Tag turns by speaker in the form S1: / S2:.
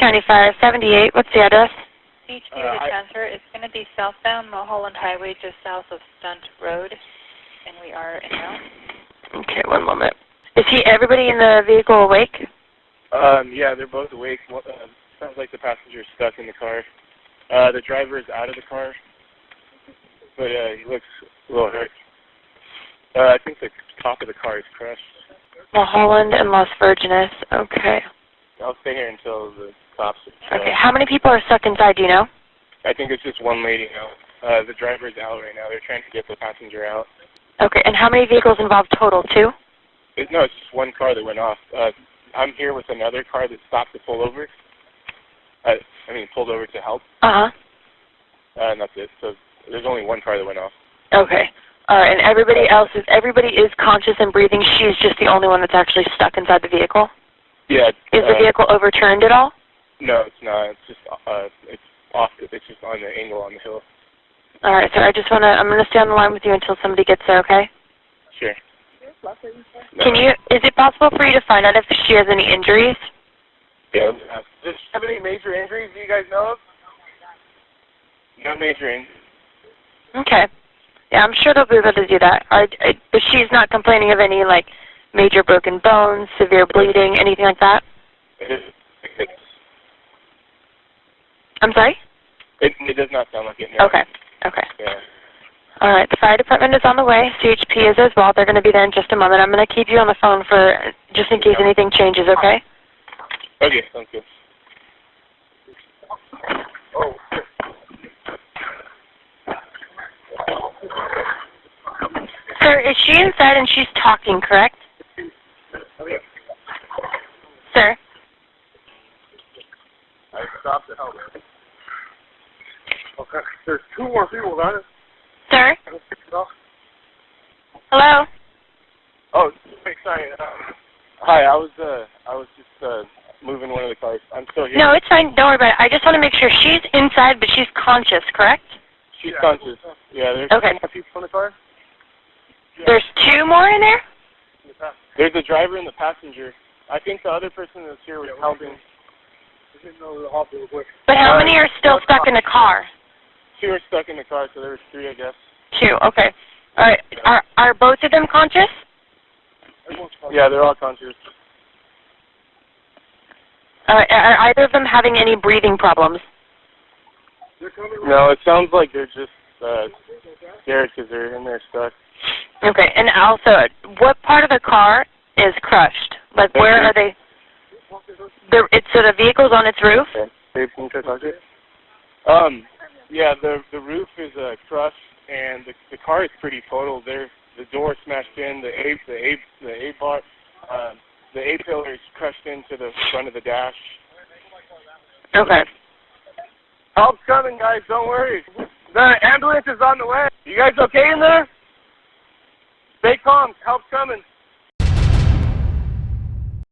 S1: 95, 78. What's the address?
S2: HP to the transfer. It's going to be southbound Mulholland Highway, just south of Stunt Road, and we are en route.
S1: Okay, one moment. Is everybody in the vehicle awake?
S3: Yeah, they're both awake. Sounds like the passenger's stuck in the car. The driver is out of the car, but he looks a little hurt. I think the top of the car is crushed.
S1: Mulholland and Las Virgenes. Okay.
S3: I'll stay here until the cops.
S1: Okay. How many people are stuck inside? Do you know?
S3: I think it's just one lady now. The driver is out right now. They're trying to get the passenger out.
S1: Okay. And how many vehicles involved total? 2?
S3: No, it's just one car that went off. I'm here with another car that stopped to pull over. Pulled over to help.
S1: Uh-huh.
S3: And that's it. So there's only one car that went off.
S1: Okay. All right. And everybody is conscious and breathing. She's just the only one that's actually stuck inside the vehicle?
S3: Yeah.
S1: Is the vehicle overturned at all?
S3: No, it's not. It's just it's off. It's just on the angle on the hill.
S1: All right, sir. I'm gonna stay on the line with you until somebody gets there. Okay?
S3: Sure.
S1: Is it possible for you to find out if she has any injuries?
S3: Yeah. Does she have any major injuries? Do you guys know of? No major injuries.
S1: Okay. Yeah, I'm sure they'll be able to do that. But she's not complaining of any major broken bones, severe bleeding, anything like that? I'm sorry?
S3: It does not sound like it. No.
S1: Okay. Okay.
S3: Yeah.
S1: All right. The fire department is on the way. CHP is as well. They're going to be there in just a moment. I'm going to keep you on the phone for just in case anything changes, okay?
S3: Okay, sounds good. Oh.
S1: Sir, is she inside and she's talking, correct? Sir?
S3: I stopped to help. Okay, there's 2 more people, got it?
S1: Sir? Hello?
S3: Oh, wait, sorry. Hi, I was just moving one of the cars. I'm still here.
S1: No, it's fine. Don't worry about it. I just want to make sure she's inside, but she's conscious, correct?
S3: She's conscious. Yeah, there's 2 more people in the car. Yeah.
S1: There's 2 more in there?
S3: There's the driver and the passenger. I think the other person that's here was helping.
S1: But how many are still stuck in the car?
S3: 2 are stuck in the car, so there was 3, I guess.
S1: 2, okay. All right. Are both of them conscious?
S3: Yeah, they're all conscious.
S1: Are either of them having any breathing problems?
S3: No, it sounds like they're just scared because they're in there stuck.
S1: Okay, and also, what part of the car is crushed? Like, where are they? So the vehicle's on its roof?
S3: Okay. Babe, can you try to talk to it? Yeah, the roof is crushed, and the car is pretty total. The door smashed in, the A-bar, the A-pillar is crushed into the front of the dash.
S1: Okay.
S3: Help's coming, guys. Don't worry. The ambulance is on the way. You guys okay in there? Stay calm. Help's coming.